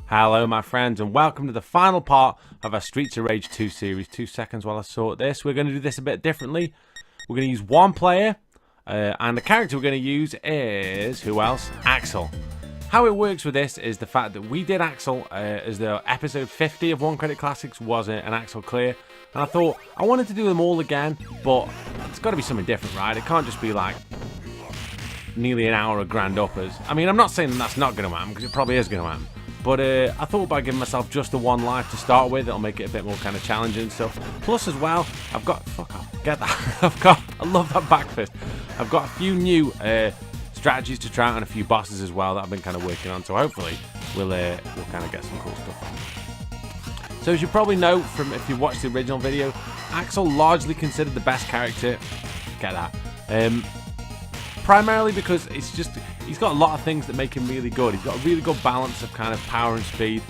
Hello my friends and welcome to the final part of our Streets of Rage 2 series. 2 seconds while I sort this. We're going to do this a bit differently. We're going to use one player and the character we're going to use is, who else? Axel. How it works with this is the fact that we did Axel as the episode 50 of One Credit Classics was an Axel clear. And I thought I wanted to do them all again, but it's got to be something different, right? It can't just be like nearly an hour of grand uppers. I mean, I'm not saying that's not going to happen because it probably is going to happen. But I thought by giving myself just the one life to start with, it'll make it a bit more kind of challenging and stuff. Plus as well, I've got, fuck off, get that. I love that back fist. I've got a few new strategies to try out and a few bosses as well that I've been kind of working on. So hopefully we'll kind of get some cool stuff on. So as you probably know from if you watched the original video, Axel largely considered the best character. Get that. Primarily because he's got a lot of things that make him really good. He's got a really good balance of kind of power and speed.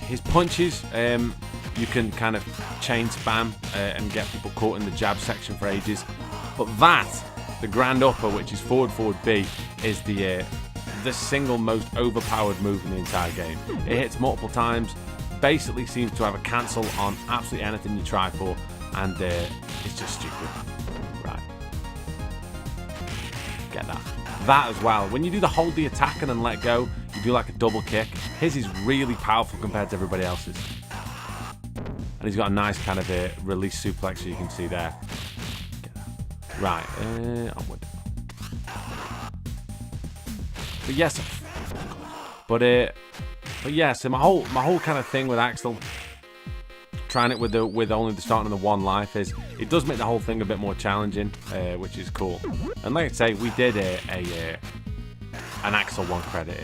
His punches, you can kind of chain spam and get people caught in the jab section for ages. But the grand upper, which is forward B, is the single most overpowered move in the entire game. It hits multiple times, basically seems to have a cancel on absolutely anything you try for, and it's just stupid. Right. Get that as well. When you do the hold the attack and then let go, you do like a double kick. His is really powerful compared to everybody else's, and he's got a nice kind of a release suplex, so you can see there. Right, onward. But yes, but yeah. So my whole kind of thing with Axel, trying it with only the starting of the one life, is it does make the whole thing a bit more challenging, which is cool. And like I say, we did an Axel one credit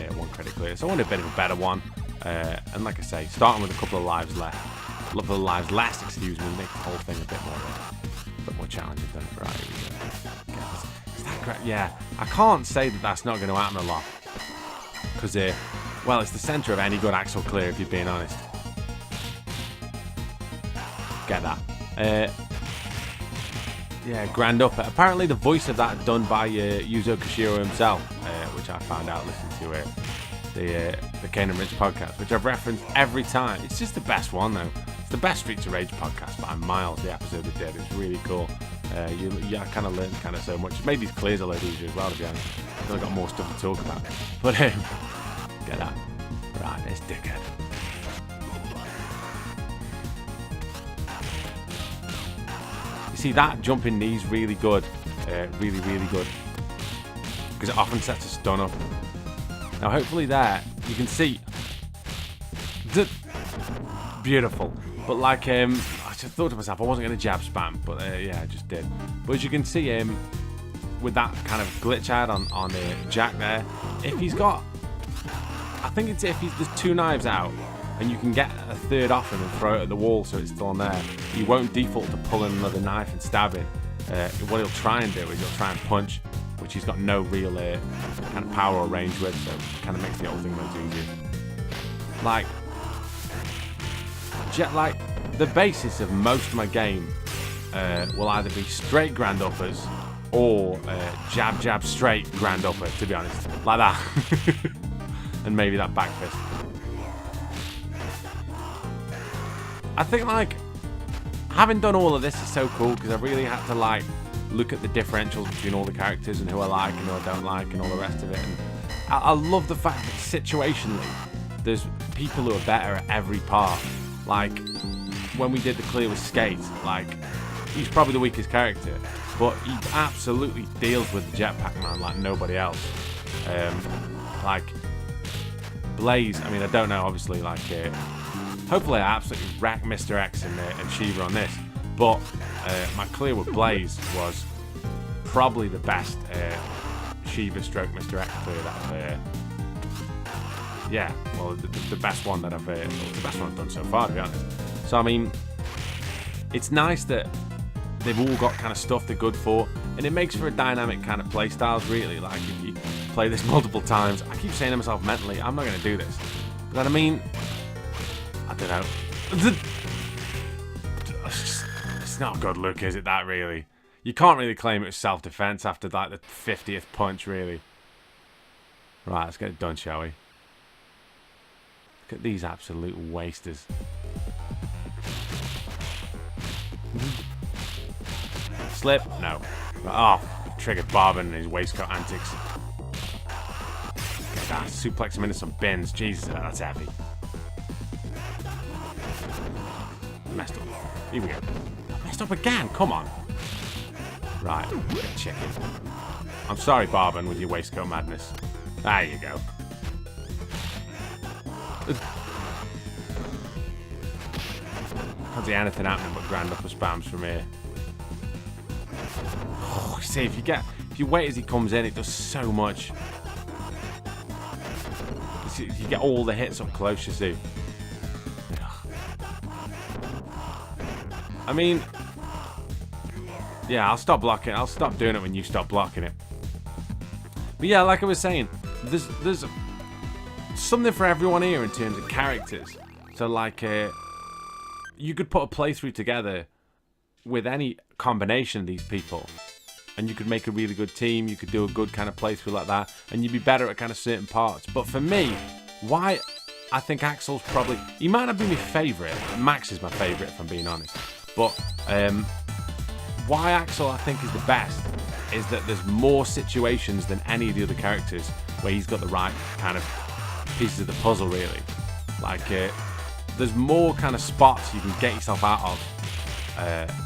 clear, so I want a bit of a better one. And like I say, starting with a couple of lives left, excuse me, make the whole thing a bit more challenging. Than it. Right, is that great? Yeah, I can't say that that's not going to happen a lot, because well, it's the center of any good Axel clear, if you're being honest. Get that. Yeah, grand upper. Apparently the voice of that done by Yuzo Koshiro himself, which I found out listening to the Kane and Rich podcast, which I've referenced every time. It's just the best one though. It's the best Streets of Rage podcast by miles. The episode it did, it's really cool. I kind of learned kind of so much. It made these clears a lot easier as well, to be honest. I've got more stuff to talk about. But get that. Right, this dickhead. See, that jumping knee's really good, really good, because it often sets a stun up. Now hopefully there you can see beautiful, but like I just thought to myself I wasn't going to jab spam, but yeah, I just did. But as you can see, with that kind of glitch ad on Jack there, if he's got, I think it's if there's two knives out and you can get a third off him and throw it at the wall so it's still on there, he won't default to pulling another knife and stabbing. What he'll try and do is he'll try and punch, which he's got no real kind of power or range with, so it kind of makes the whole thing much easier. Like the basis of most of my game will either be straight grand uppers or jab straight grand upper, to be honest, like that. And maybe that back fist. I think like having done all of this is so cool, because I really had to like look at the differentials between all the characters and who I like and who I don't like and all the rest of it. And I love the fact that situationally there's people who are better at every part. Like when we did the clear with Skate, like he's probably the weakest character, but he absolutely deals with the jetpack man like nobody else. Like Blaze, I mean, I don't know, obviously, like hopefully I absolutely wrecked Mr. X and Shiva on this, but my clear with Blaze was probably the best Shiva stroke Mr. X clear that yeah, well, the best one that the best one I've done so far, to be honest. So I mean, it's nice that they've all got kind of stuff they're good for, and it makes for a dynamic kind of play styles, really. Like if you play this multiple times, I keep saying to myself mentally, I'm not going to do this, but I mean, I don't know. It's not a good look, is it? That really, you can't really claim it was self-defense after like the 50th punch, really. Right, let's get it done, shall we? Look at these absolute wasters. Slip? No. Oh, triggered Barben and his waistcoat antics. Get that. Suplex him into some bins. Jesus, that's heavy. Messed up. Here we go. Messed up again. Come on. Right. Get chicken. I'm sorry, Barben, with your waistcoat madness. There you go. Can't see anything happening but grand upper spams from here. Oh, see, if you wait as he comes in, it does so much. You get all the hits up close, you see. I mean, yeah, I'll stop blocking. I'll stop doing it when you stop blocking it. But yeah, like I was saying, there's something for everyone here in terms of characters. So like, you could put a playthrough together with any combination of these people, and you could make a really good team. You could do a good kind of playthrough like that, and you'd be better at kind of certain parts. But for me, why I think Axel's probably, he might not be my favourite. Max is my favourite, if I'm being honest. But why Axel I think is the best is that there's more situations than any of the other characters where he's got the right kind of pieces of the puzzle, really. Like, there's more kind of spots you can get yourself out of,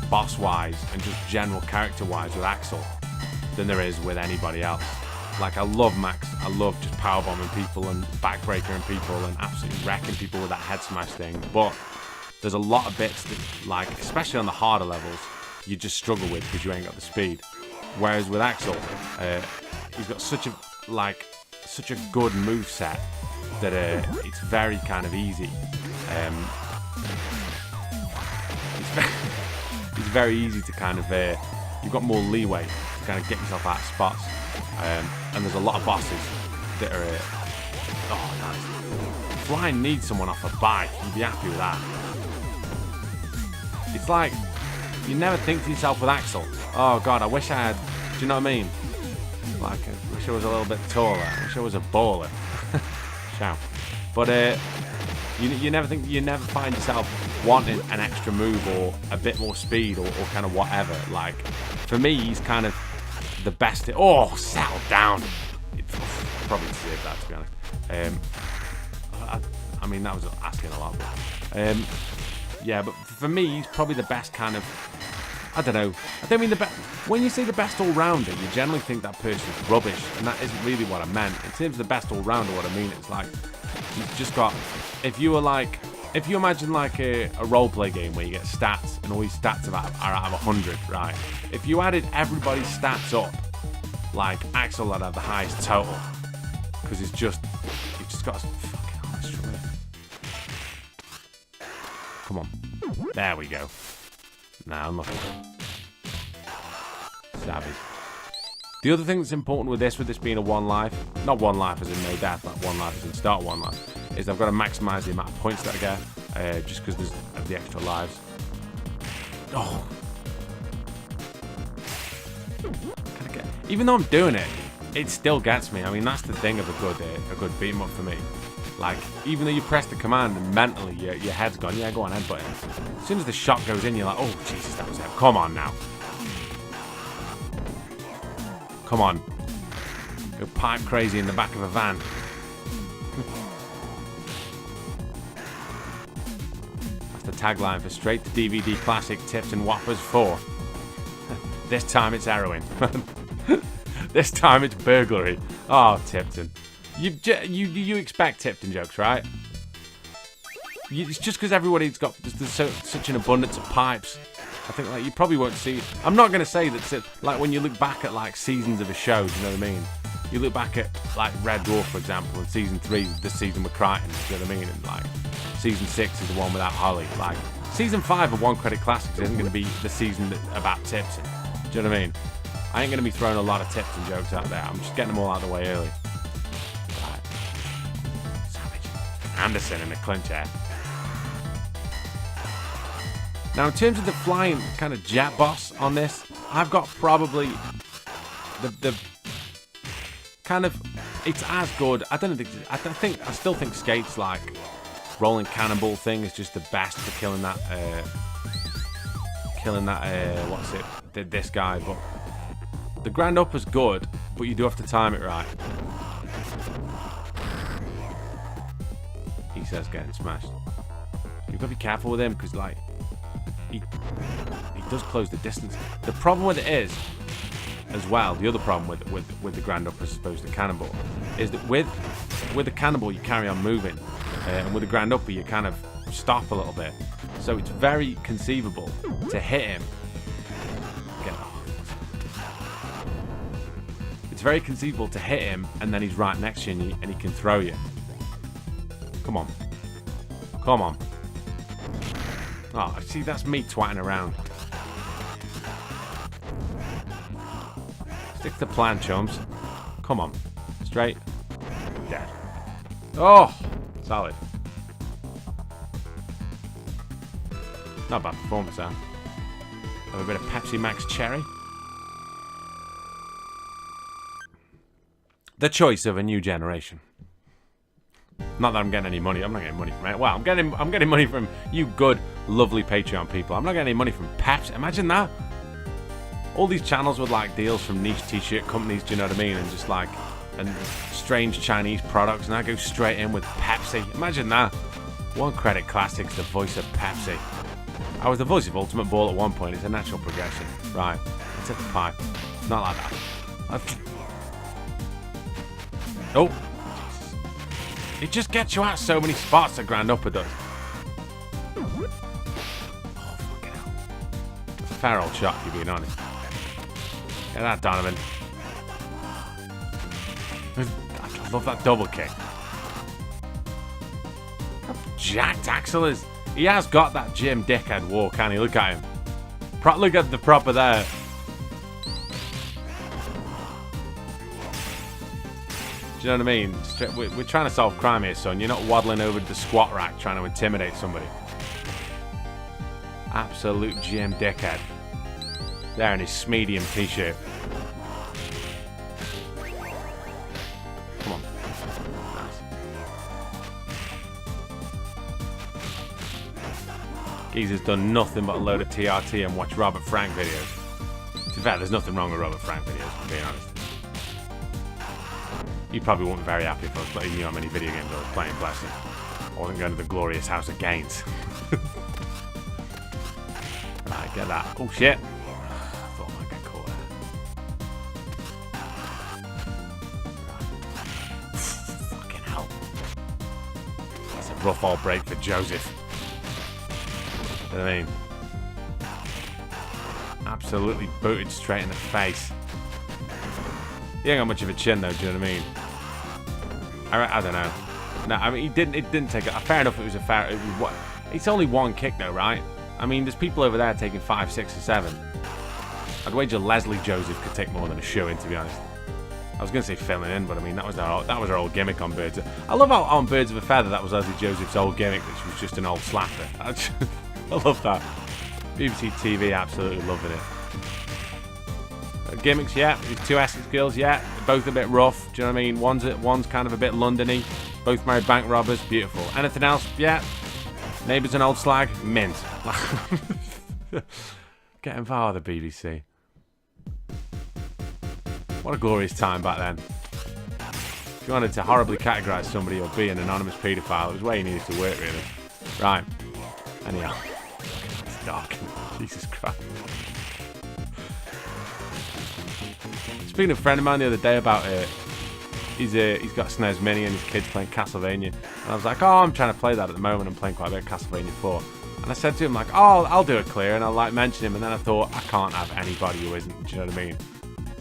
boss-wise and just general character-wise with Axel than there is with anybody else. Like, I love Max. I love just powerbombing people and backbreakering people and absolutely wrecking people with that head smash thing. But there's a lot of bits that, like, especially on the harder levels, you just struggle with because you ain't got the speed. Whereas with Axel, he's got such a good move set that it's very kind of easy. It's very easy to kind of you've got more leeway to kind of get yourself out of spots. And there's a lot of bosses that are oh nice. Flying needs someone off a bike. You'd be happy with that. It's like you never think to yourself with Axel, oh god, I wish I had, do you know what I mean? Like, I wish I was a little bit taller. I wish I was a baller. Ciao. But you never think, you never find yourself wanting an extra move or a bit more speed or kind of whatever. Like, for me, he's kind of the best. Oh, settle down. Probably deserved that, to be honest. I mean, that was asking a lot. But, yeah, but for me, he's probably the best kind of, I don't know. I don't mean the best. When you say the best all-rounder, you generally think that person's rubbish, and that isn't really what I meant. In terms of the best all-rounder, what I mean is like, you've just got, if you imagine like a roleplay game where you get stats, and all these stats are out of 100, right? If you added everybody's stats up, like Axel would have the highest total, because you've just got a fucking honest from it. Come on. There we go. Nah, I'm looking. Savage. The other thing that's important with this being a one life, not one life as in no death, but one life as in start one life, is I've got to maximise the amount of points that I get, just because of the extra lives. Oh. Even though I'm doing it, it still gets me. I mean, that's the thing of a good beat 'em up for me. Like, even though you press the command and mentally your head's gone, yeah, go on, headbutt him. As soon as the shot goes in, you're like, oh, Jesus, that was it. Come on now. Come on. Go pipe crazy in the back of a van. That's the tagline for Straight to DVD Classic Tips and Whoppers 4. This time it's heroin. This time it's burglary. Oh, Tipton. You expect Tipton jokes, right? It's just because everybody's got such an abundance of pipes. I think like you probably won't see. I'm not gonna say that like when you look back at like seasons of a show, do you know what I mean? You look back at like Red Dwarf, for example, and season 3 is this season with Crichton, do you know what I mean? And like season 6 is the one without Holly. Like season 5 of One Credit Classics isn't gonna be the season about Tipton. Do you know what I mean? I ain't gonna be throwing a lot of Tipton jokes out there. I'm just getting them all out of the way early. Right. Savage. Anderson in the clinch here. Now, in terms of the flying kind of jet boss on this, I've got probably the kind of, it's as good. I still think Skate's like rolling cannonball thing is just the best for killing that, what's it, this guy. But the Grand Upper's good, but you do have to time it right. He says getting smashed. You've got to be careful with him, because, like, he does close the distance. The problem with it is, as well, the other problem with the Grand Upper as opposed to the Cannonball, is that with the Cannonball you carry on moving, and with the Grand Upper you kind of stop a little bit. So it's very conceivable to hit him. It's very conceivable to hit him, and then he's right next to you, and he can throw you. Come on. Come on. Oh, see, that's me twatting around. Stick to the plan, chums. Come on. Straight. Dead. Oh! Solid. Not bad performance, huh? Have a bit of Pepsi Max Cherry. The choice of a new generation. Not that I'm getting any money. I'm not getting money from it. Well, I'm getting money from you good, lovely Patreon people. I'm not getting any money from Pepsi. Imagine that. All these channels with like deals from niche t-shirt companies, do you know what I mean? And just like, and strange Chinese products, and I go straight in with Pepsi. Imagine that. One Credit Classics, the voice of Pepsi. I was the voice of Ultimate Ball at one point. It's a natural progression. Right. Let's hit the pipe. Not like that. Oh. It just gets you out so many spots that Grand Upper does. Oh, fucking hell. It's a fair old shot, if you're being honest. Get that, Donovan. I love that double kick. How jacked Axel is. He has got that Jim dickhead walk, can he? Look at him. Look at the proper there. Do you know what I mean? We're trying to solve crime here, son. You're not waddling over to the squat rack trying to intimidate somebody. Absolute Jim dickhead. There in his Smedium t-shirt. Come on. Nice. Geezer's done nothing but a load of TRT and watch Robert Frank videos. To be fair, there's nothing wrong with Robert Frank videos, to be honest. You probably wouldn't be very happy if I was letting you know how many video games I was playing, bless him. I wasn't going to the glorious house of gains. Right, get that. Oh, shit. I thought I might get caught there. Right. Fucking hell. That's a rough old break for Joseph. You know what I mean? Absolutely booted straight in the face. He ain't got much of a chin, though, do you know what I mean? I don't know. No, I mean, it didn't take it. Fair enough, it was what? It's only one kick, though, right? I mean, there's people over there taking 5, 6, or 7. I'd wager Leslie Joseph could take more than a shoe in, to be honest. I was going to say filling in, but I mean, that was our old gimmick on Birds. I love how on Birds of a Feather, that was Leslie Joseph's old gimmick, which was just an old slapper. I love that. BBC TV, absolutely loving it. Gimmicks, yeah. These two Essex girls, yeah. Both a bit rough. Do you know what I mean? One's kind of a bit Londony. Both married bank robbers. Beautiful. Anything else? Yeah. Neighbours an old slag. Mint. Getting far, the BBC. What a glorious time back then. If you wanted to horribly categorise somebody or be an anonymous paedophile, it was where you needed to work, really. Right. Anyhow. It's dark. Jesus Christ. Speaking of a friend of mine the other day about it, he's got SNES Mini and his kid's playing Castlevania. And I was like, oh, I'm trying to play that at the moment. I'm playing quite a bit of Castlevania 4. And I said to him, like, oh, I'll do it clear. And I'll like mention him. And then I thought, I can't have anybody who isn't. Do you know what I mean?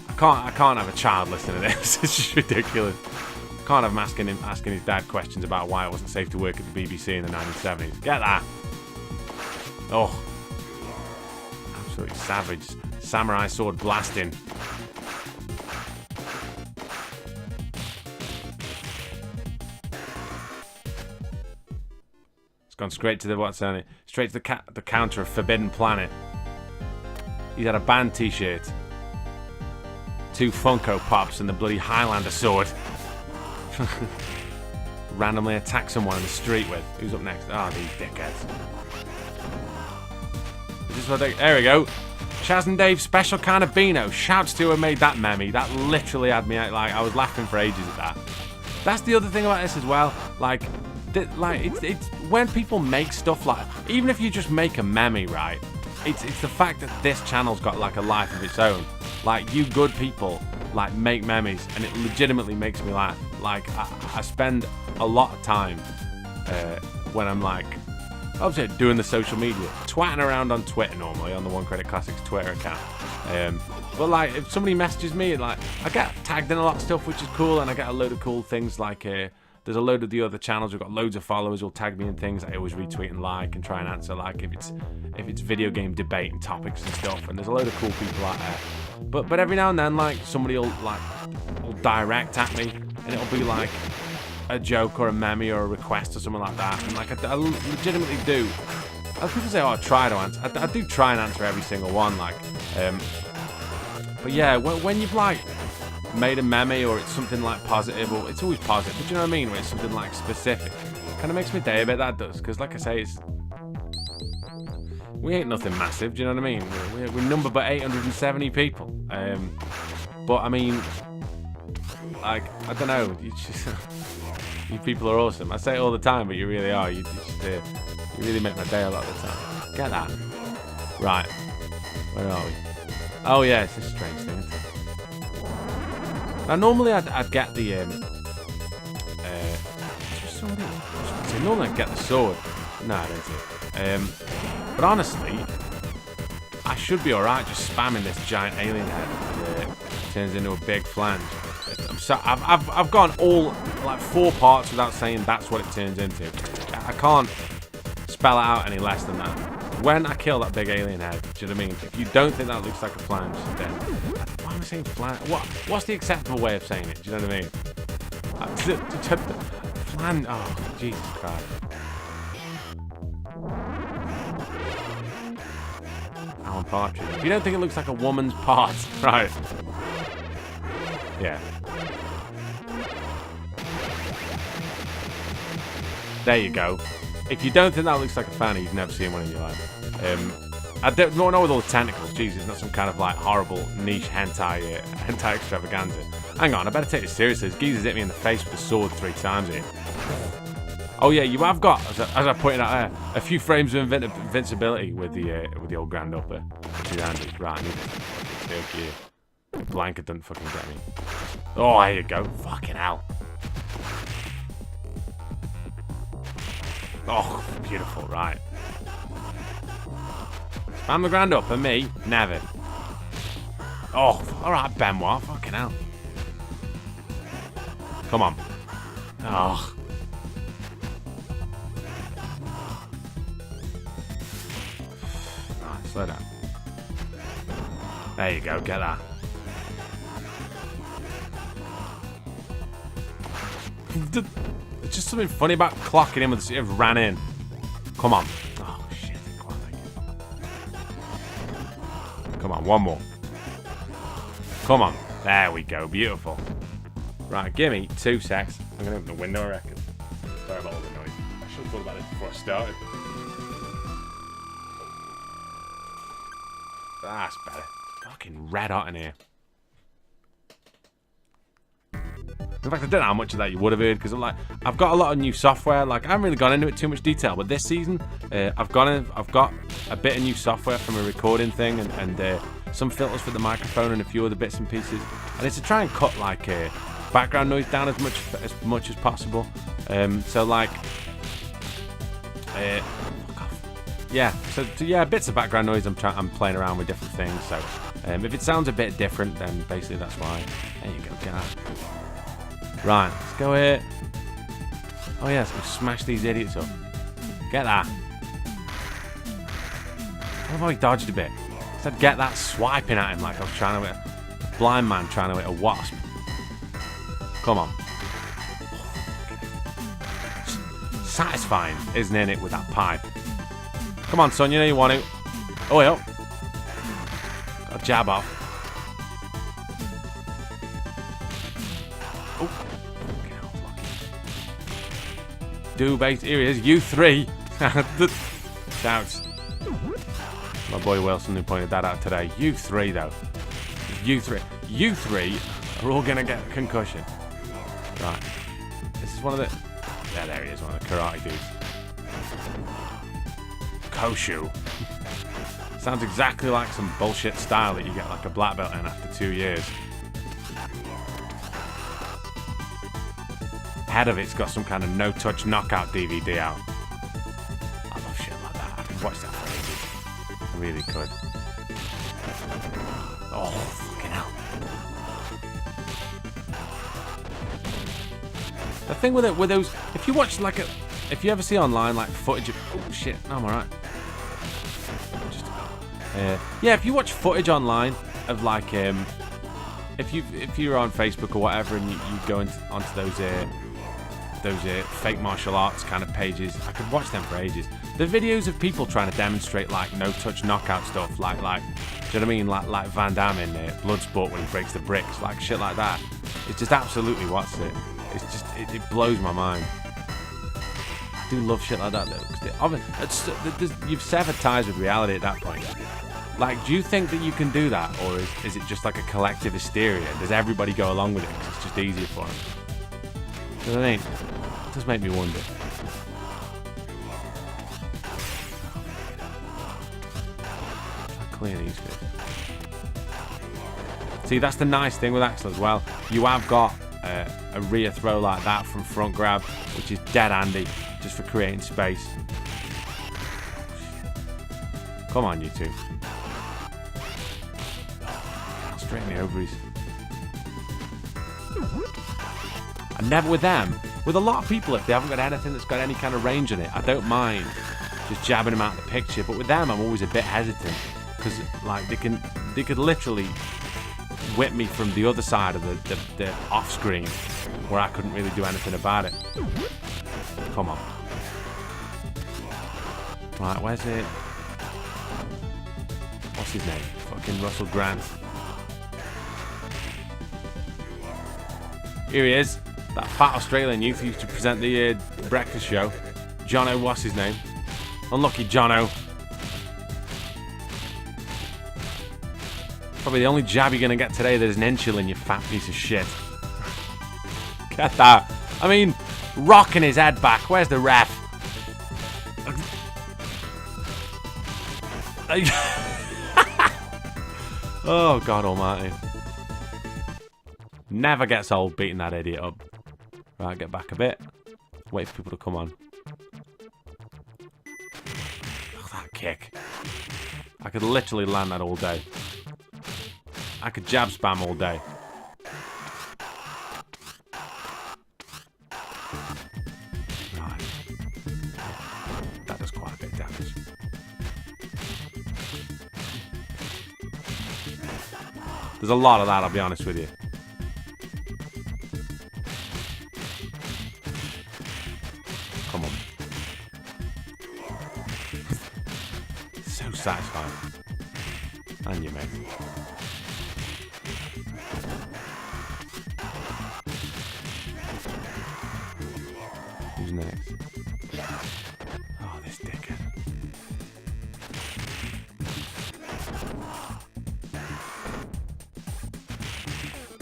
I can't have a child listening to this. It's just ridiculous. I can't have him asking his dad questions about why it wasn't safe to work at the BBC in the 1970s. Get that. Oh. Absolutely savage. Samurai sword blasting. Gone straight to the straight to the counter of Forbidden Planet. He's had a band t-shirt, 2 Funko Pops, and the bloody Highlander sword. randomly attack someone in the street with. Who's up next? Oh, these dickheads. Is this what they... There we go. Chaz and Dave special kind of Beano. Shouts to who made that meme. That literally had me like I was laughing for ages at that. That's the other thing about this as well. Like it's when people make stuff like, even if you just make a meme, right? It's the fact that this channel's got like a life of its own. Like, you good people like make memes, and it legitimately makes me laugh. Like I spend a lot of time when I'm like, obviously doing the social media, twatting around on Twitter normally, on the One Credit Classics Twitter account. But like, if somebody messages me, like, I get tagged in a lot of stuff, which is cool, and I get a load of cool things. Like, there's a load of the other channels who've got loads of followers who'll tag me in things. I always retweet and like and try and answer, like, if it's video game debate and topics and stuff. And there's a load of cool people out there. But every now and then, like, somebody will direct at me, and it'll be like a joke or a meme or a request or something like that. And like, I legitimately do. As people say, oh, I try to answer. I do try and answer every single one. Like, but yeah, when you've like made a meme, or it's something like positive, or it's always positive, but you know what I mean, when it's something like specific, kind of makes me day a bit, that does, because like I say, we ain't nothing massive, do you know what I mean? We're number but 870 people, but I mean, like, I don't know, you people are awesome. I say it all the time, but you really are. You really make my day a lot of the time. Get that. Right, where are we? Oh yeah, it's a strange thing, isn't it? Now normally I'd get the normally I'd get the sword. No, I don't see it. But honestly, I should be alright just spamming this giant alien head that turns into a big flange. I've gone all like 4 parts without saying that's what it turns into. I can't spell it out any less than that. When I kill that big alien head, do you know what I mean? If you don't think that looks like a flange, then why am I saying flange? What's the acceptable way of saying it? Do you know what I mean? Flange. Oh, Jesus Christ. Alan Partridge. If you don't think it looks like a woman's part, right? Yeah. There you go. If you don't think that looks like a fanny, you've never seen one in your life. I don't know with all the tentacles. Jesus, it's not some kind of like horrible niche hentai extravaganza. Hang on, I better take this seriously. This geezer's hit me in the face with a sword 3 times here. Oh yeah, you have got, as I pointed out there, a few frames of invincibility with the old grand upper, which is handy. Right, I need to take you. Blanket doesn't fucking get me. Oh, there you go. Fucking hell. Oh, beautiful, right. Spam the grand up, and me, never. Oh, alright, Benoit, fucking hell. Come on. Oh. Right, slow down. There you go, get that. It's just something funny about clocking him with the ran in. Come on. Oh shit. Come on, one more. Come on. There we go. Beautiful. Right, give me 2 secs. I'm gonna open the window, I reckon. Sorry about all the noise. I should have thought about it before I started. That's better. Fucking red hot in here. In fact, I don't know how much of that you would have heard, because I've got a lot of new software. Like, I haven't really gone into it too much detail, but this season I've got a bit of new software from a recording thing, and some filters for the microphone and a few other bits and pieces. And it's to try and cut like background noise down as much as possible. So like, yeah. So yeah, bits of background noise. I'm playing around with different things. So if it sounds a bit different, then basically that's why. There you go, get out. Right, let's go here. Oh yeah, let's go smash these idiots up. Get that. What have I dodged a bit? I said get that swiping at him like I was trying to hit a blind man trying to hit a wasp. Come on. Satisfying, isn't it, with that pipe? Come on, son, you know you want to. Oh, yeah. Got a jab off. do, base. Here he is, U3. Shouts. My boy Wilson who pointed that out today. U3 though. U3. U3 are all gonna get a concussion. Right. This is one of the... Yeah, there he is, one of the karate dudes. Koshu. Sounds exactly like some bullshit style that you get like a black belt in after 2 years. Head of it's got some kind of no-touch knockout DVD out. I love shit like that. I could watch that for ages. I really could. Oh, fucking hell. The thing with it, with those, if you watch like if you ever see online like footage of, oh shit, no, I'm alright. Yeah, if you watch footage online of like, if you're on Facebook or whatever and you go onto those fake martial arts kind of pages, I could watch them for ages. The videos of people trying to demonstrate like no-touch knockout stuff, like, do you know what I mean? Like Van Damme in Bloodsport when he breaks the bricks, like shit like that. It's just absolutely what's it. It's just it blows my mind. I do love shit like that though. You've severed ties with reality at that point. Like, do you think that you can do that, or is it just like a collective hysteria? Does everybody go along with it because it's just easier for them? You know what I mean? It does make me wonder. Clear these bits. See, that's the nice thing with Axel as well. You have got a rear throw like that from front grab, which is dead handy, just for creating space. Come on, you two. Straight in the ovaries. And never with them. With a lot of people, if they haven't got anything that's got any kind of range in it, I don't mind just jabbing them out of the picture. But with them, I'm always a bit hesitant because, like, they could literally whip me from the other side of the off screen, where I couldn't really do anything about it. Come on. Right, where's it? What's his name? Fucking Russell Grant. Here he is. That fat Australian youth who used to present the breakfast show. Jono, what's his name? Unlucky Jono. Probably the only jab you're going to get today that is an insulin, you fat piece of shit. Get that. I mean, rocking his head back. Where's the ref? Oh, God almighty. Never gets old beating that idiot up. Right, get back a bit. Wait for people to come on. Oh, that kick. I could literally land that all day. I could jab spam all day. Right. That does quite a bit of damage. There's a lot of that, I'll be honest with you. Come on. So satisfying. And you, mate. Who's next? Oh, this dickhead.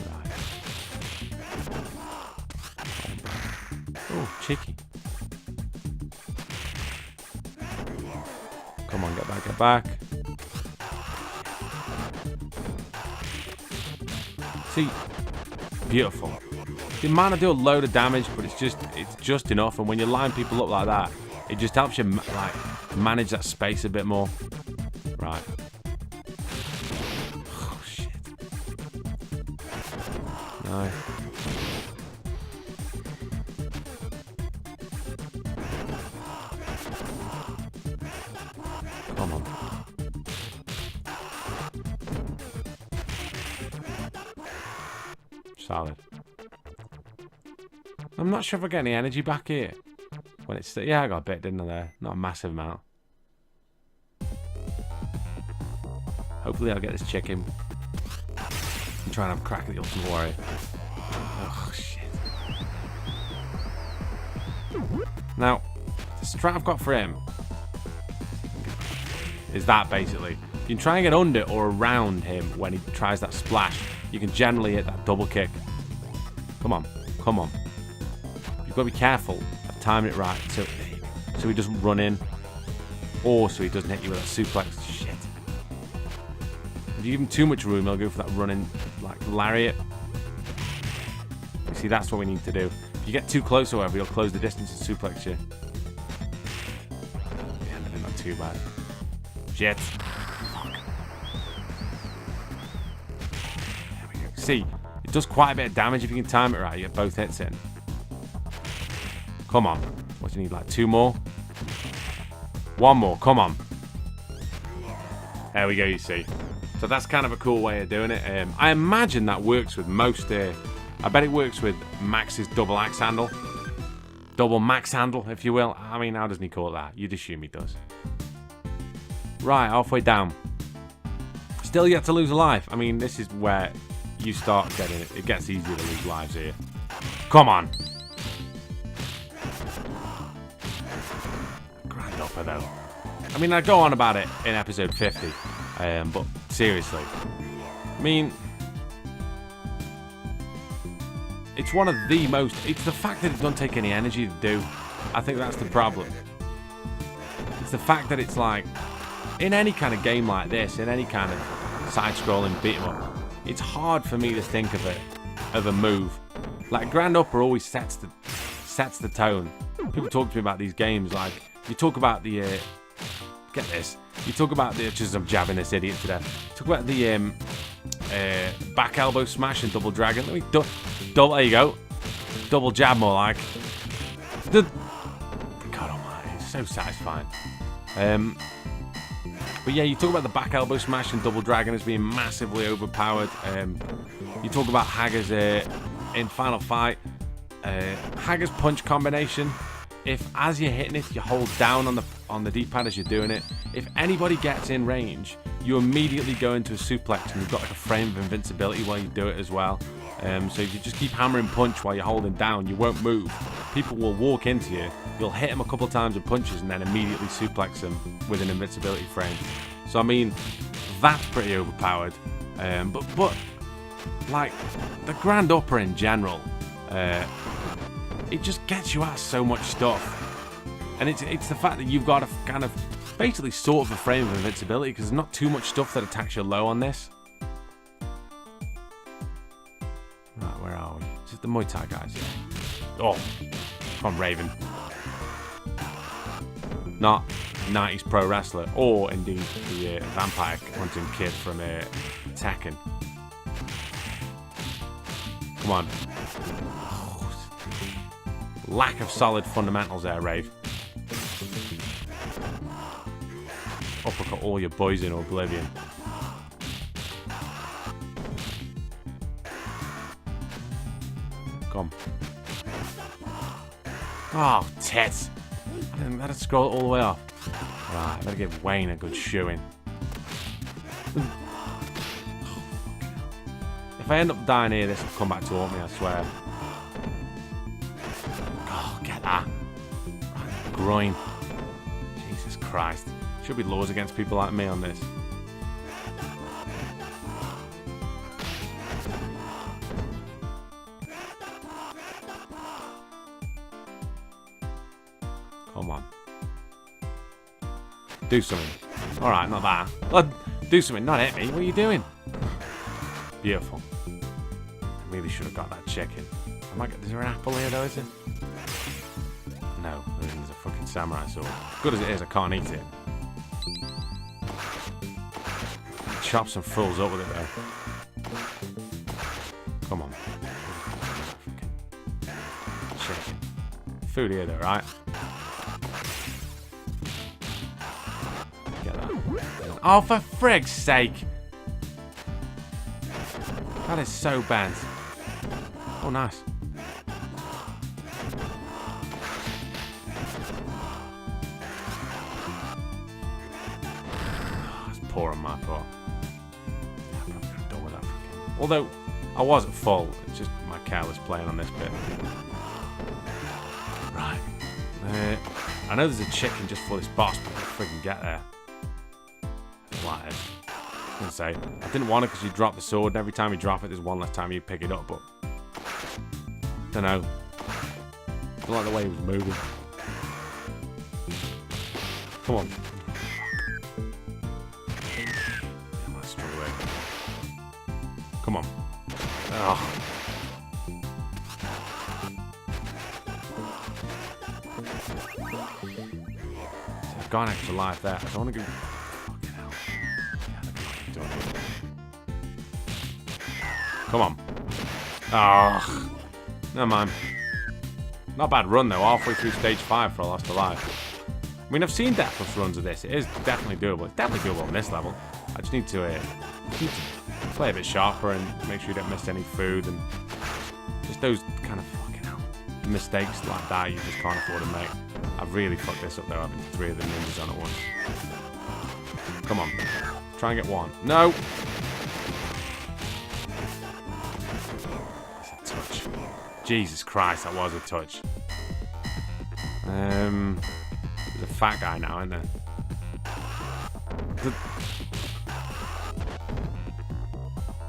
Right. Oh, cheeky. Come on, get back, get back. See, beautiful. The man will do a load of damage, but it's just enough. And when you line people up like that, it just helps you like manage that space a bit more. Right. Oh shit. No. Come on. Solid. I'm not sure if I get any energy back here. When it's yeah, I got a bit, didn't I? There, not a massive amount. Hopefully, I'll get this chicken. I'm trying to have a crack at the Ultimate Warrior. Oh shit! Now, the strat I've got for him is that basically. You can try and get under or around him when he tries that splash. You can generally hit that double kick. Come on, come on. You've got to be careful of timing it right so he doesn't run in, or so he doesn't hit you with a suplex. Shit. If you give him too much room, he'll go for that running like lariat. You see, that's what we need to do. If you get too close, however, he'll close the distance and suplex you. Yeah, maybe not too bad. Shit. There we go. See, it does quite a bit of damage if you can time it right. You get both hits in. Come on. What do you need, like 2 more? 1 more, come on. There we go, you see. So that's kind of a cool way of doing it. I imagine that works with most... I bet it works with Max's double axe handle. Double max handle, if you will. I mean, how doesn't he call it that? You'd assume he does. Right, halfway down. Still yet to lose a life. I mean, this is where you start getting it. It gets easier to lose lives here. Come on. Grand upper, though. I mean, I go on about it in episode 50. But seriously. I mean... It's one of the most... It's the fact that it doesn't take any energy to do. I think that's the problem. It's the fact that it's like... In any kind of game like this, in any kind of side-scrolling beat-em-up, it's hard for me to think of a move. Like, Grand Upper always sets the tone. People talk to me about these games, like, you talk about the... get this. You talk about the... Just I'm jabbing this idiot to death. Talk about the back elbow smash and double dragon. Let me... Double, there you go. Double jab more like. God almighty, it's so satisfying. But yeah, you talk about the back elbow smash and double dragon as being massively overpowered. You talk about Hager's in Final Fight. Hager's punch combination. If as you're hitting it, you hold down on the D-pad as you're doing it. If anybody gets in range, you immediately go into a suplex, and you've got like a frame of invincibility while you do it as well. So if you just keep hammering punch while you're holding down, you won't move. People will walk into you. You'll hit them a couple of times with punches and then immediately suplex them with an invincibility frame. So I mean, that's pretty overpowered. But like the Grand Upper in general, it just gets you out so much stuff. And it's the fact that you've got a kind of basically sort of a frame of invincibility because there's not too much stuff that attacks you low on this. Right, where are we? Is it the Muay Thai guys? Yeah. Oh, come on, Raven. Not 90s pro wrestler, or indeed the vampire hunting kid from Tekken. Come on. Lack of solid fundamentals there, Rave. Uppercut all your boys in oblivion. Come. Oh, tits. I didn't let it scroll all the way off. Right, I better give Wayne a good shoeing. If I end up dying here, this will come back to haunt me, I swear. Oh, get that. Right, groin. Jesus Christ. Should be laws against people like me on this. Come on. Do something. Alright, not that. Well, do something, not hit me. What are you doing? Beautiful. I really should have got that chicken. Is there an apple here though, is it? No, there's a fucking samurai sword. Good as it is, I can't eat it. Chop some fools up with it though. Come on. Chicken. Food here though, right? Get that. Oh, for frig's sake! That is so bad. Oh, nice. That's poor on my part. Yeah, I'm probably done with that. Although, I was at full. It's just my careless playing on this bit. Right. I know there's a chicken just for this boss, but I freaking get there. I don't like it. I was gonna say, I didn't want it because you drop the sword, and every time you drop it, there's one less time you pick it up, but... don't know. I don't like the way he was moving. Come on. Let's straight away. Come on. Oh. I've got an extra life there. I don't want to go. Fucking hell. Come on. Oh. Never mind. Not a bad run though. Halfway through stage 5 for a lost alive. I mean, I've seen Deathless runs of this. It is definitely doable. It's definitely doable on this level. I just need to play a bit sharper and make sure you don't miss any food and just those kind of fucking hell mistakes like that you just can't afford to make. I've really fucked this up though, having 3 of the ninjas on at once. Come on. Try and get one. No! That's a touch. Jesus Christ, that was a touch. There's a fat guy now, isn't there?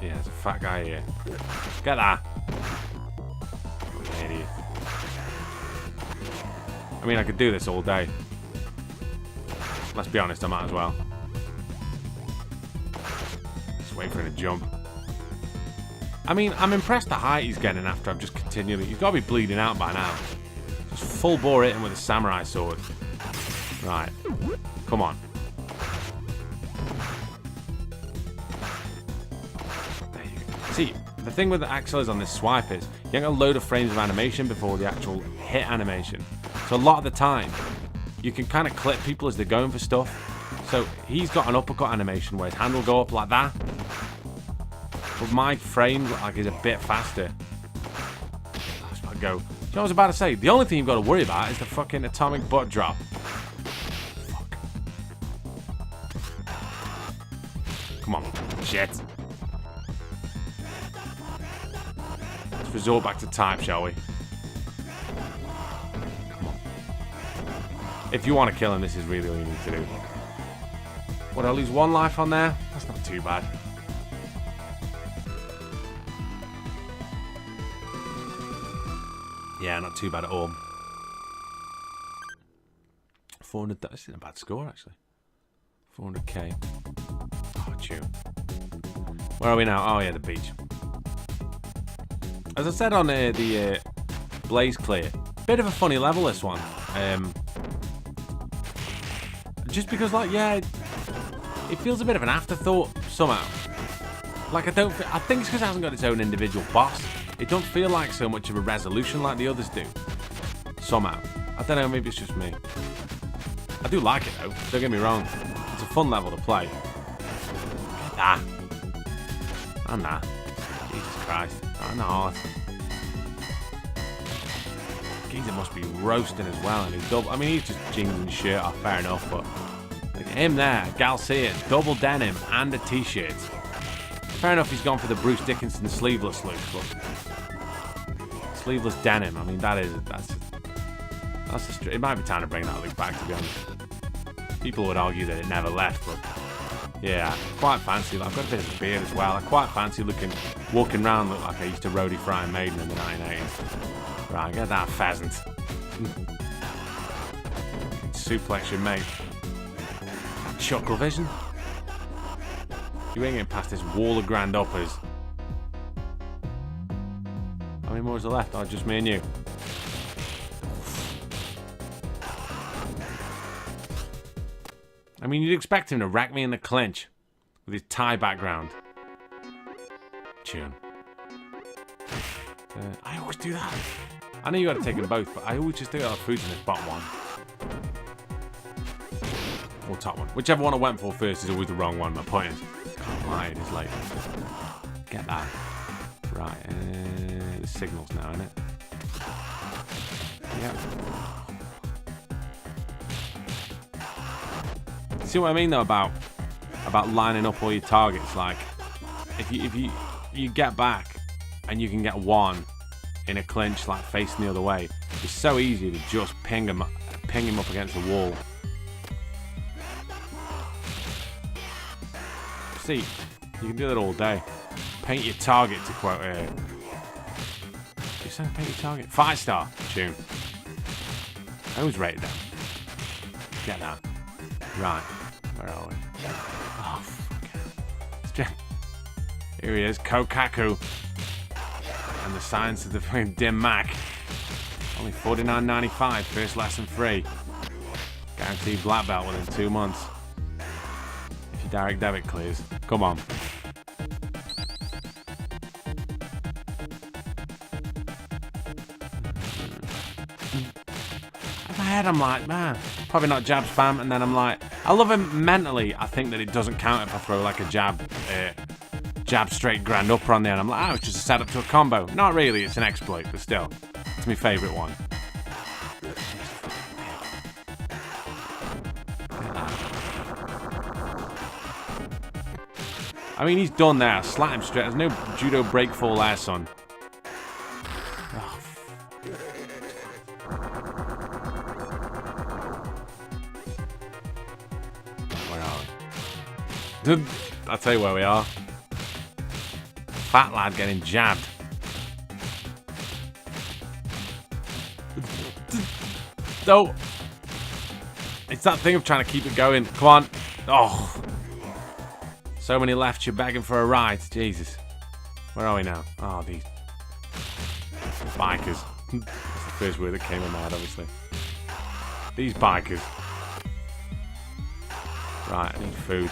Yeah, there's a fat guy here. Get that! Idiot. I mean, I could do this all day. Let's be honest, I might as well. Just wait for him to jump. I mean, I'm impressed the height he's getting after I've just continually... He's got to be bleeding out by now. Just full bore hitting with a samurai sword. Right. Come on. There you go. See, the thing with the Axel is on this swipe is you get a load of frames of animation before the actual hit animation. So a lot of the time, you can kind of clip people as they're going for stuff. So he's got an uppercut animation where his hand will go up like that. But my frame like is a bit faster. Let's not go. You know what I was about to say? The only thing you've got to worry about is the fucking atomic butt drop. Fuck. Come on. Shit. Let's resort back to type, shall we? Come on. If you want to kill him, this is really all you need to do. Would I lose 1 life on there? That's not too bad. Yeah, not too bad at all. 400. This isn't a bad score, actually. 400k. Oh, tune. Where are we now? Oh, yeah, the beach. As I said on the Blaze Clear, bit of a funny level, this one. Just because, like, yeah, it feels a bit of an afterthought somehow. Like, I think it's because it hasn't got its own individual boss. It don't feel like so much of a resolution like the others do. Somehow. I don't know, maybe it's just me. I do like it though, don't get me wrong. It's a fun level to play. Ah. Oh nah. Jesus Christ. Oh no. Geezer must be roasting as well. And he's double. I mean, he's just jeans and shirt off, fair enough, but like him there, Galcia, double denim and a t-shirt. Fair enough, he's gone for the Bruce Dickinson sleeveless look, but sleeveless denim. I mean, that's it might be time to bring that look back, to be honest. People would argue that it never left, but yeah, quite fancy. I've got a bit of a beard as well. I quite fancy walking around look like I used to roadie for Iron Maiden in the 1980s. Right, get that pheasant. Suplex your mate. Chuckle vision. You ain't getting past this wall of grand uppers. How many more is there left? Oh, just me and you. I mean, you'd expect him to rack me in the clinch with his Thai background. Tune. I always do that. I know you got to take them both, but I always just do our foods in this bottom one. Or top one. Whichever one I went for first is always the wrong one. My point is, can't lie, it is like, get that. Right, the signals now, isn't it? Yep. See what I mean though about lining up all your targets? Like, if you get back and you can get one in a clinch, like facing the other way, it's so easy to just ping them ping him up against the wall. See, you can do that all day. Paint your target, to quote you said paint your target? 5-star tune. I was rated that. Get that. Right. Where are we? Oh, fuck. Here he is, Kokaku. And the science of the fucking dim Mac. Only $49.95, first lesson free. Guaranteed black belt within 2 months. If your direct debit clears. Come on. In my head, I'm like, man, probably not jab spam. And then I'm like, I love him mentally. I think that it doesn't count if I throw like a jab straight grand upper on there. And I'm like, oh, it's just a setup to a combo. Not really, it's an exploit, but still. It's my favourite one. I mean, he's done there. Slat him straight. There's no judo break fall there, son. Oh. Where are we? I'll tell you where we are. Fat lad getting jabbed. No. It's that thing of trying to keep it going. Come on. Oh. So many left, you're begging for a ride. Jesus. Where are we now? Oh, these bikers. That's the first word that came in my head, obviously. These bikers. Right, I need food.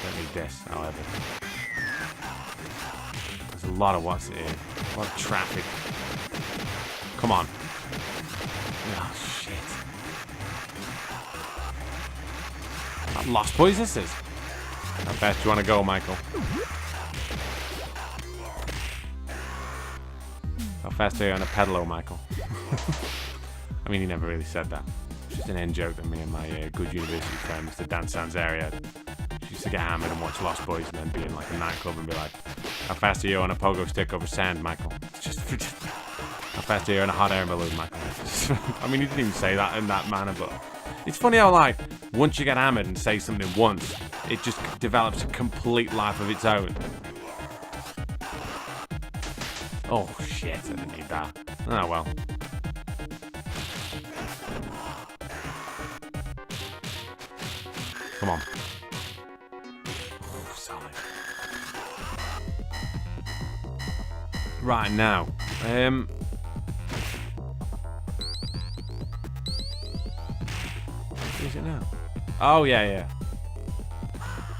Don't need this, however. There's a lot of what's here. A lot of traffic. Come on. Oh, shit. Lost boys, this is. How fast do you want to go, Michael? How fast are you on a pedalo, Michael? I mean, he never really said that. It's just an end joke that me and my good university friend, Mr. Dan Sanzaria, used to get hammered and watch Lost Boys and then be in like a nightclub and be like, how fast are you on a pogo stick over sand, Michael? It's just how fast are you on a hot air balloon, Michael? I mean, he didn't even say that in that manner, but it's funny how, like, once you get hammered and say something once, it just develops a complete life of its own. Oh, shit, I didn't need that. Oh, well. Come on. Oh, solid. Right, now. Is it now? Oh, yeah.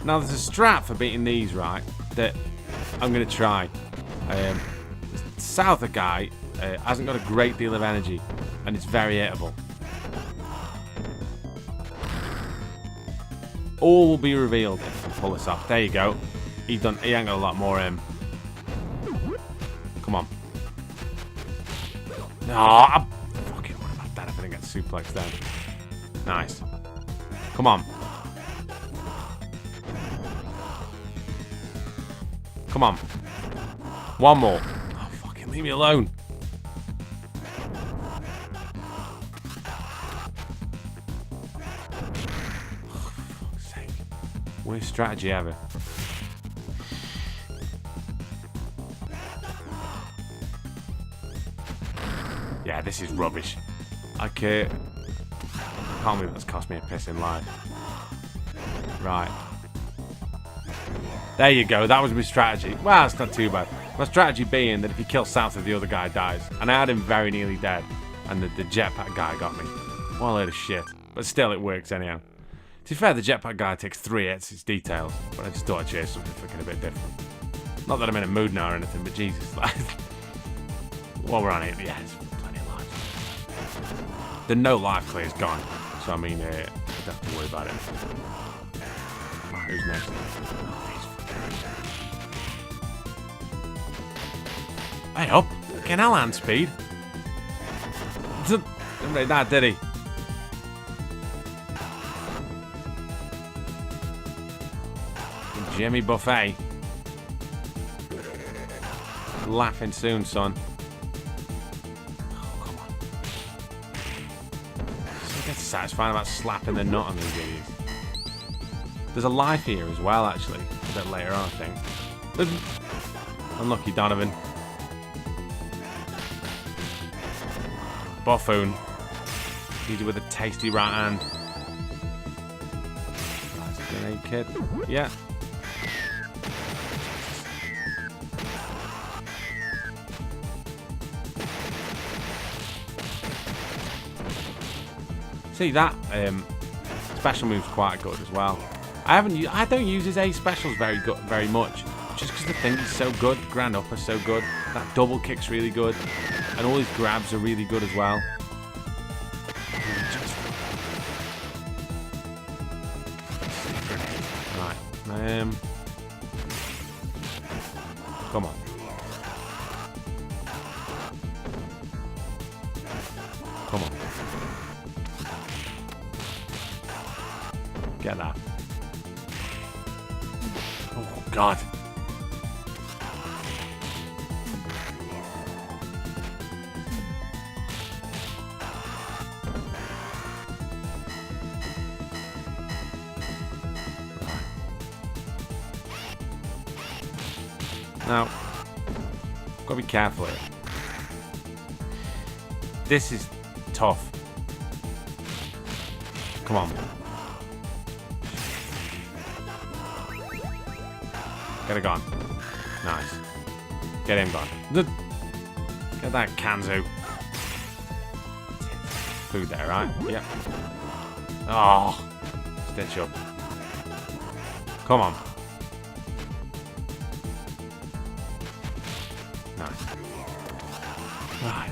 Now, there's a strat for beating these, right, that I'm going to try. South guy hasn't got a great deal of energy, and it's very hittable. All will be revealed if I pull this off. There you go. He ain't got a lot more. Come on. No, I fucking would have had that if I didn't get suplexed then. Nice. Come on. Come on. One more. Oh, fucking leave me alone. Oh, for fuck's sake. Worst strategy ever. Yeah, this is rubbish. Okay. I can't believe that's cost me a piss in life. Right. There you go. That was my strategy. Well, it's not too bad. My strategy being that if you kill South, the other guy dies. And I had him very nearly dead. And the jetpack guy got me. What a load of shit. But still, it works anyhow. To be fair, the jetpack guy takes 3 hits. It's detailed. But I just thought I'd share something fucking a bit different. Not that I'm in a mood now or anything, but Jesus. Like, while we're on it, yeah, it's plenty of life. The no life clear is gone. So, I mean, I don't have to worry about it. Right, who's next? Hey up! Fucking hell, hand speed. Didn't make that, did he? Jimmy Buffet. Laughing soon, son. Right, it's fine about slapping the nut on these idiots. There's a life here as well, actually. A bit later on, I think. Unlucky Donovan. Buffoon. He's with a tasty right hand. Nice grenade kid. Yeah. See that special move's quite good as well. I don't use his A specials very much, just because the thing is so good. The grand upper's so good. That double kick's really good, and all his grabs are really good as well. Right, come on. Come on. Get that. Oh, God. Now, gotta be careful here. This is tough. Come on. Get it gone. Nice. Get him gone. Get that Kanzu. Food there, right? Yep. Oh. Stitch up. Come on. Nice. Right,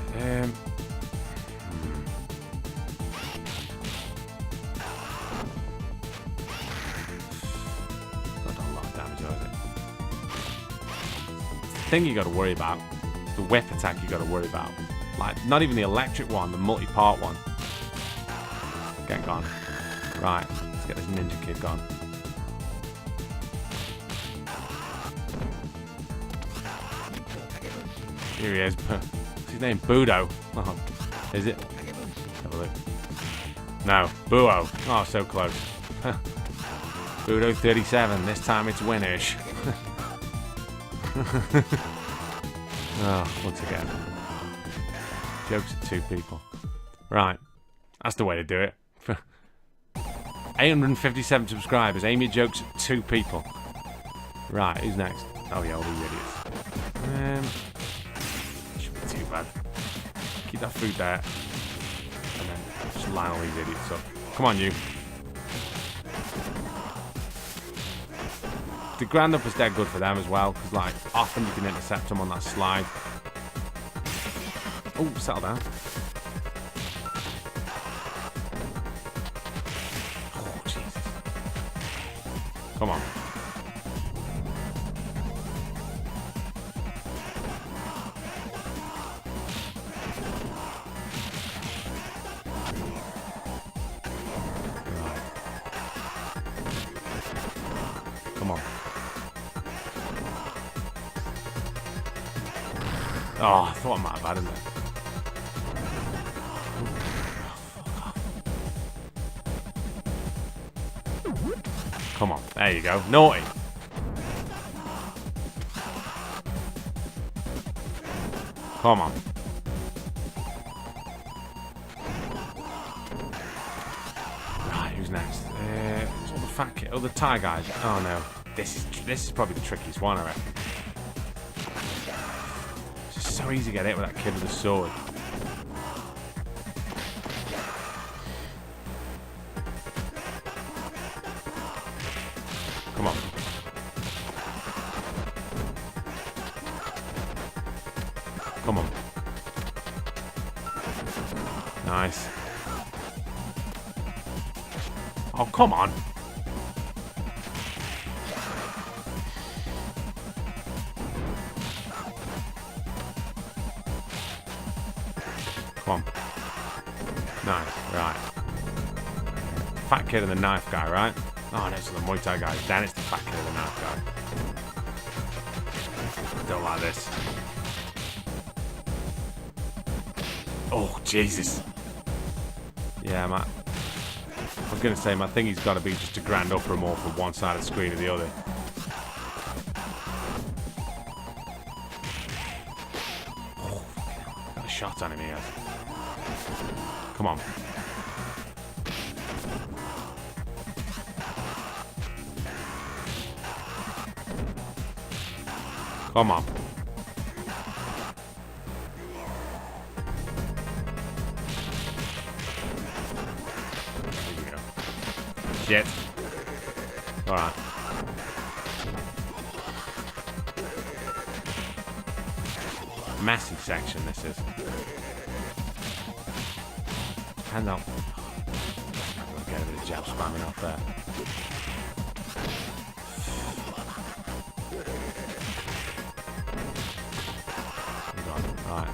Got done a lot of damage, though, is it? The thing you got to worry about, the whip attack you got to worry about. Like, not even the electric one, the multi-part one. Get gone. Right, let's get this ninja kid gone. Here he is. What's his name? Budo. Oh, is it? Have a look. No, Buo. Oh, so close. Budo 37. This time it's Winnish. Oh, once again. Jokes at two people. Right. That's the way to do it. 857 subscribers. Aim your jokes at two people. Right, who's next? Oh, yeah, all these idiots. Shouldn't be too bad. Keep that food there. And then just line all these idiots up. Come on, you. The grand up is dead good for them as well, because like often you can intercept them on that slide. Oh, settle down. Oh, Jesus. Come on. Come on. Oh, I thought I might have had him there. Come on, there you go. Naughty. Come on. Right, who's next? It's all the fat kid. Oh, the Thai guys. Oh no, this is probably the trickiest one, I reckon. It's just so easy to get hit with that kid with the sword. Come on. Come on. Nice. Oh, come on. Come on. Nice. Right. Fat kid and the knife guy, right? Oh, no, it's the Muay Thai guy. Then it's the fat kid and the knife guy. I don't like this. Oh, Jesus. Yeah, was going to say, my thingy's got to be just a grand upper more from one side of the screen to the other. Got a shot on him here. Come on. Come on. Here we go. Shit. Alright. Massive section this is. Hand on. Get a bit of jab spamming off there. Right.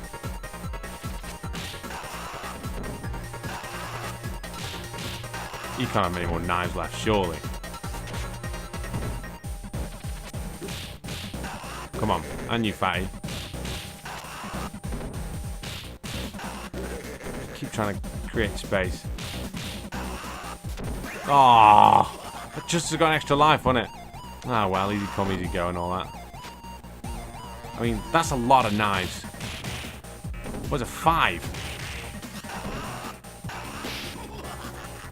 You can't have many more knives left, surely. Come on, and you fatty. Keep trying to create space. Oh, it just has got an extra life on it. Ah, well, easy come, easy go and all that. I mean, that's a lot of knives. Was it 5?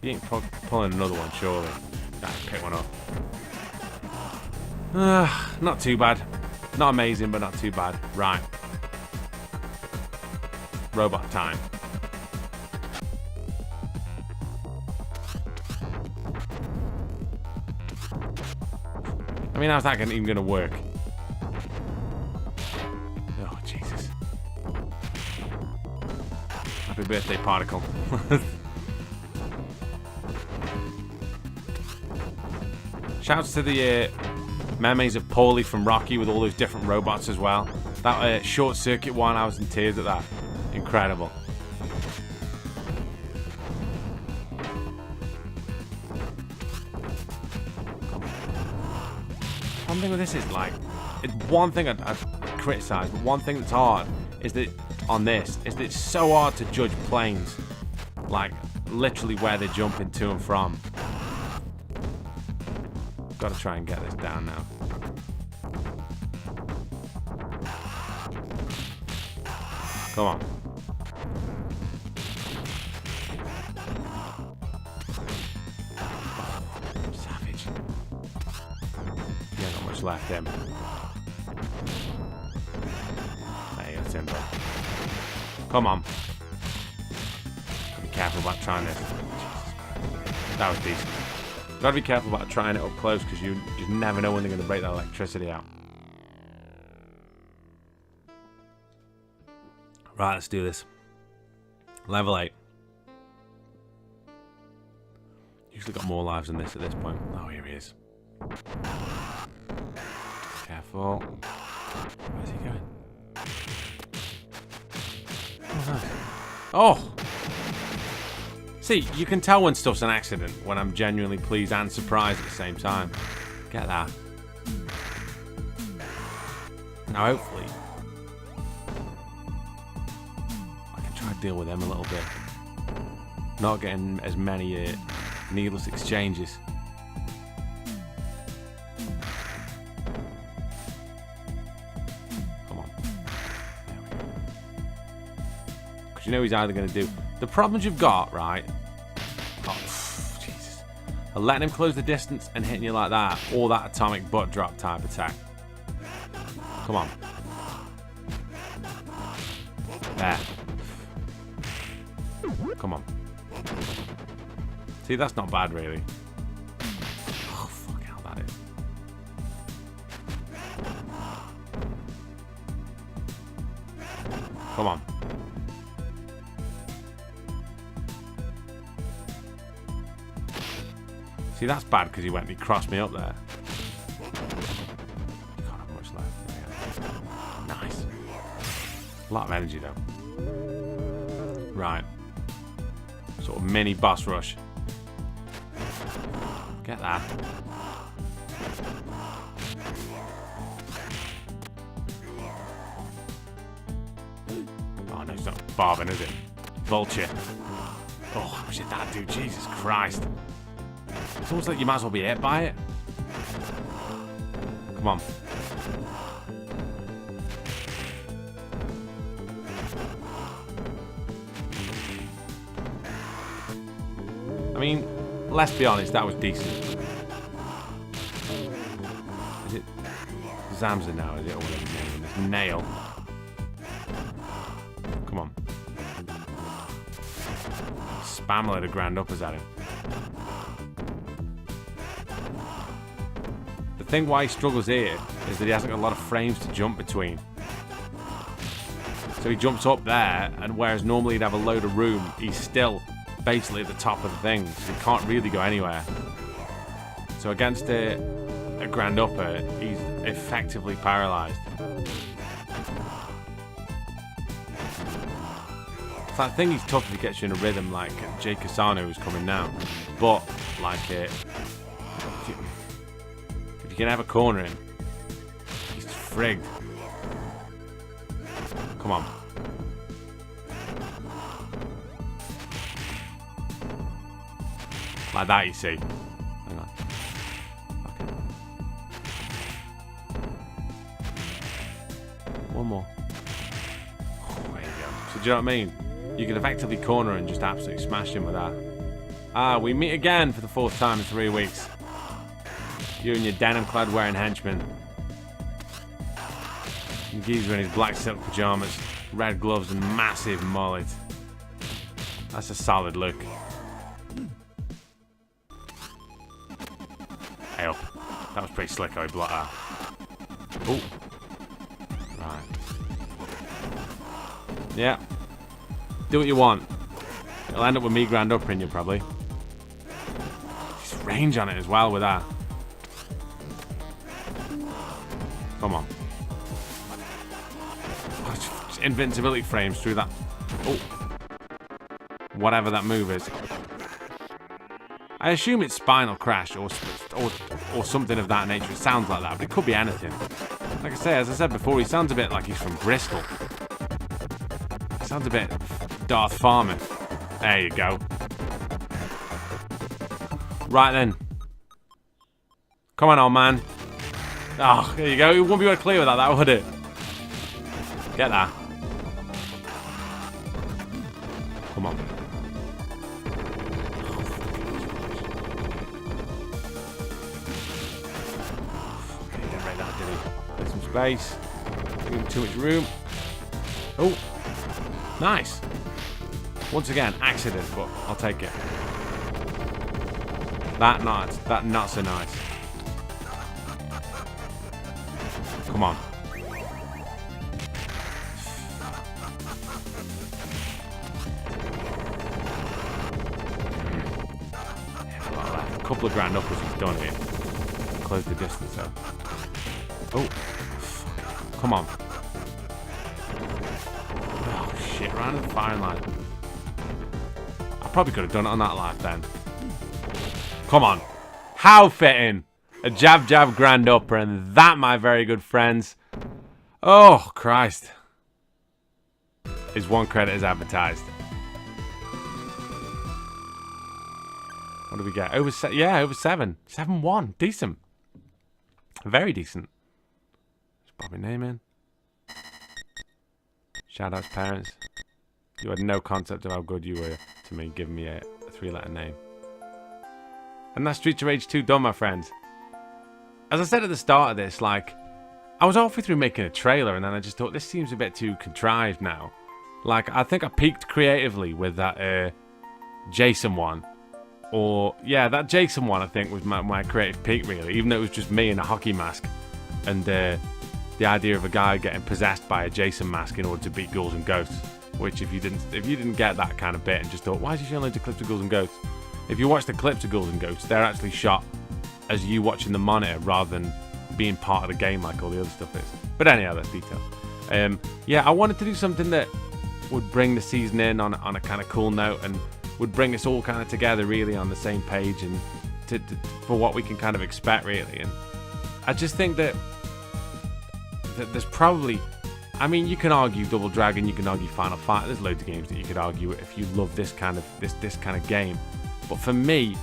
You ain't pulling another one, surely. Nah, pick one up. Not too bad. Not amazing, but not too bad. Right. Robot time. I mean, how's that even going to work? Oh, Jesus. Happy birthday, particle. Shouts to the memes of Paulie from Rocky with all those different robots as well. That short circuit one, I was in tears at that. Incredible. One thing with this is like, it's one thing I'd criticize, but one thing that's hard is that on this is that it's so hard to judge planes, like literally where they're jumping to and from. Got to try and get this down now. Come on. Savage. Yeah, not much left, him. There you go, Timbo. Come on. Be careful about trying this. That was decent. Gotta be careful about trying it up close because you never know when they're going to break that electricity out. Right, let's do this. Level 8. Usually got more lives than this at this point. Oh, here he is. Careful. Where's he going? Oh, nice. Oh! See, you can tell when stuff's an accident, when I'm genuinely pleased and surprised at the same time. Get that. Now, hopefully, I can try to deal with them a little bit. Not getting as many needless exchanges. Come on. There we go. Because you know he's either going to do... The problems you've got, right? Oh, Jesus. Are letting him close the distance and hitting you like that, or that atomic butt drop type attack. Come on. There. Come on. See, that's not bad, really. Oh, fuck hell, that is. Come on. See, that's bad because he crossed me up there. Can't have much left. Nice. A lot of energy, though. Right. Sort of mini boss rush. Get that. Oh, no, it's not bobbing, is it? Vulture. Oh, how much did that do? Jesus Christ. It's almost like you might as well be hit by it. Come on. I mean, let's be honest, that was decent. Is it Zamza now, is it? Or whatever his name is. Nail. Come on. Spam a load of grand uppers at him. The thing why he struggles here is that he hasn't got a lot of frames to jump between. So he jumps up there, and whereas normally he'd have a load of room, he's still basically at the top of the thing, so he can't really go anywhere. So against a grand upper, he's effectively paralysed. So I think he's tough if he gets you in a rhythm like Jay Cassano who's coming now. But, like, if you can have a corner him, he's frigged. Come on. Like that, you see. Hang on. Okay. One more. Oh, there you go. So do you know what I mean? You can effectively corner and just absolutely smash him with that. Ah, we meet again for the 4th time in 3 weeks. You and your denim-clad wearing henchman. And Geezer in his black silk pajamas, red gloves and massive mullet. That's a solid look. Hey up. That was pretty slick how he blocked that. Oh. Right. Yeah. Do what you want. It'll end up with me grand uppering you probably. There's range on it as well with that. Come on. Oh, just invincibility frames through that. Oh. Whatever that move is. I assume it's Spinal Crash or something of that nature. It sounds like that, but it could be anything. Like I say, as I said before, he sounds a bit like he's from Bristol. He sounds a bit Darth Farmer. There you go. Right then. Come on, old man. Oh, there you go. It wouldn't be able to clear with that, would it? Get that. Come on. Some space. Giving too much room. Oh, nice. Once again, accident, but I'll take it. That not so nice. Come on. A couple of grand uppers he's done here. Close the distance though. Oh, come on. Oh, shit, right on the firing line. I probably could have done it on that life then. Come on. How fitting. A jab jab grand upper, and that, my very good friends, oh, Christ, is one credit as advertised. What do we get? Over 7. 7-1. Decent. Very decent. Pop your name in. Shout out to parents. You had no concept of how good you were to me, giving me a 3-letter name. And that's Streets of Rage 2 done, my friends. As I said at the start of this, like, I was halfway through making a trailer, and then I just thought, this seems a bit too contrived now. Like, I think I peaked creatively with that Jason one. Or, yeah, that Jason one, I think, was my creative peak, really. Even though it was just me in a hockey mask. And the idea of a guy getting possessed by a Jason mask in order to beat ghouls and ghosts. Which, if you didn't get that kind of bit and just thought, why is he showing loads of clips of ghouls and ghosts? If you watch the clips of ghouls and ghosts, they're actually shot as you watching the monitor rather than being part of the game like all the other stuff is. But anyhow, that's detail. Yeah, I wanted to do something that would bring the season in on a kind of cool note and would bring us all kind of together really on the same page and for what we can kind of expect really. And I just think that there's probably, I mean, you can argue Double Dragon, you can argue Final Fight. There's loads of games that you could argue if you love this kind of game. But for me,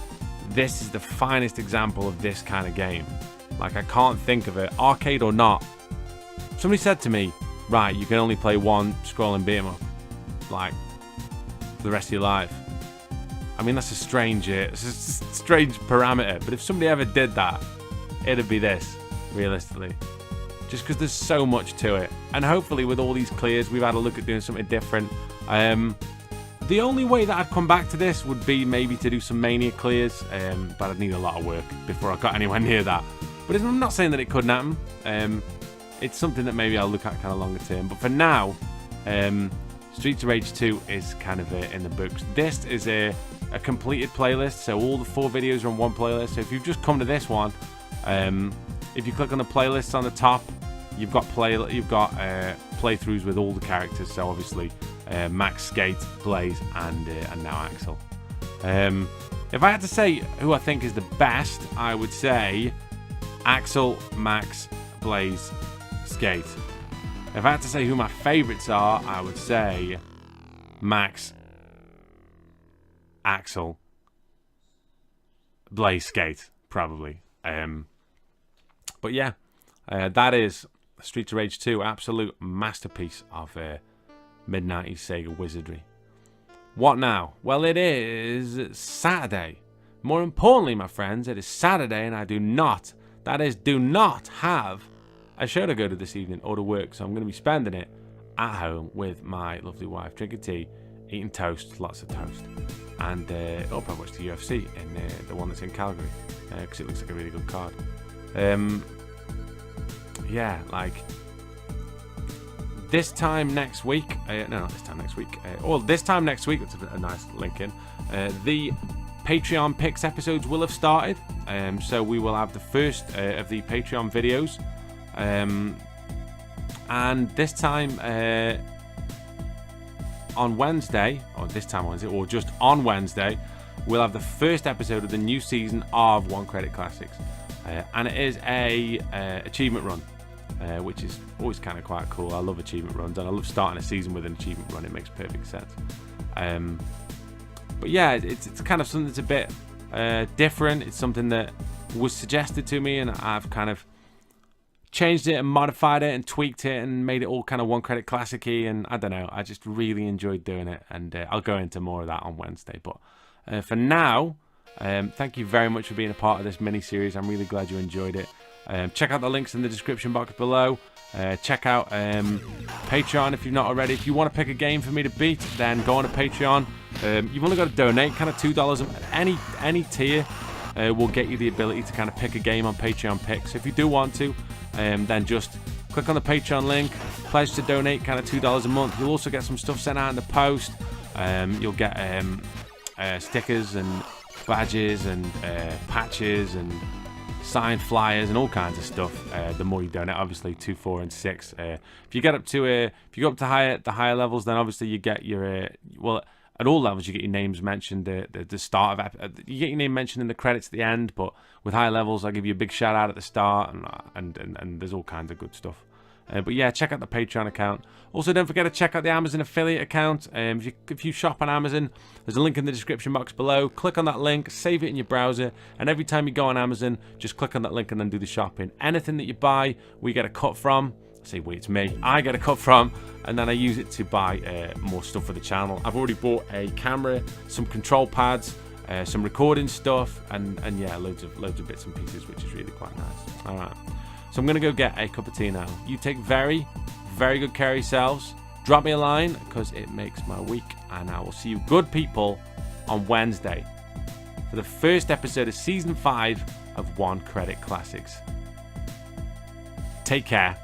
this is the finest example of this kind of game. Like, I can't think of it, arcade or not. Somebody said to me, right, you can only play one scrolling beat 'em up, like, for the rest of your life. I mean, that's a strange parameter, but if somebody ever did that, it'd be this, realistically. Just because there's so much to it. And hopefully with all these clears, we've had a look at doing something different. The only way that I'd come back to this would be maybe to do some Mania clears, but I'd need a lot of work before I got anywhere near that. But I'm not saying that it couldn't happen. It's something that maybe I'll look at kind of longer term. But for now, Streets of Rage 2 is kind of in the books. This is a completed playlist, so all the 4 videos are on one playlist. So if you've just come to this one, if you click on the playlists on the top, you've got playthroughs with all the characters. So obviously Max, Skate, Blaze, and now Axel. If I had to say who I think is the best, I would say Axel, Max, Blaze, Skate. If I had to say who my favourites are, I would say Max, Axel, Blaze, Skate, probably. But yeah, that is Streets of Rage 2, absolute masterpiece of mid-90s Sega wizardry. What now? Well, it is Saturday. More importantly, my friends, it is Saturday, and I do not have a show to go to this evening or to work, so I'm going to be spending it at home with my lovely wife, drinking tea, eating toast, lots of toast, and I'll probably watch the UFC in the one that's in Calgary, because it looks like a really good card. Yeah, like this time next week, no, not this time next week, this time next week, that's a nice link in, the Patreon picks episodes will have started, so we will have the first of the Patreon videos, and this time on Wednesday, or just on Wednesday, we'll have the first episode of the new season of One Credit Classics, and it is a achievement run, which is always kind of quite cool. I love achievement runs, and I love starting a season with an achievement run. It makes perfect sense. But yeah, it's kind of something that's a bit different. It's something that was suggested to me, and I've kind of changed it and modified it and tweaked it and made it all kind of One Credit Classic-y, and I don't know, I just really enjoyed doing it, and I'll go into more of that on Wednesday. But for now, thank you very much for being a part of this mini-series. I'm really glad you enjoyed it. Check out the links in the description box below. Check out Patreon if you've not already. If you want to pick a game for me to beat, then go on to Patreon. You've only got to donate kind of $2. Any tier will get you the ability to kind of pick a game on Patreon picks. So if you do want to, then just click on the Patreon link, pledge to donate kind of $2 a month. You'll also get some stuff sent out in the post. You'll get stickers and badges and patches and signed flyers and all kinds of stuff. The more you donate, obviously 2, 4, and 6. If you get up to if you go up to the higher levels, then obviously you get your well, at all levels you get your names mentioned at the start of you get your name mentioned in the credits at the end. But with higher levels, I give you a big shout out at the start, and there's all kinds of good stuff. But yeah, check out the Patreon account. Also, don't forget to check out the Amazon affiliate account. If you shop on Amazon, there's a link in the description box below. Click on that link, save it in your browser, and every time you go on Amazon, just click on that link and then do the shopping. Anything that you buy, we get a cut from. Say we, it's me. I get a cut from, and then I use it to buy more stuff for the channel. I've already bought a camera, some control pads, some recording stuff, and yeah, loads of bits and pieces, which is really quite nice. All right. So I'm going to go get a cup of tea now. You take very, very good care of yourselves. Drop me a line, because it makes my week. And I will see you good people on Wednesday for the first episode of Season 5 of One Credit Classics. Take care.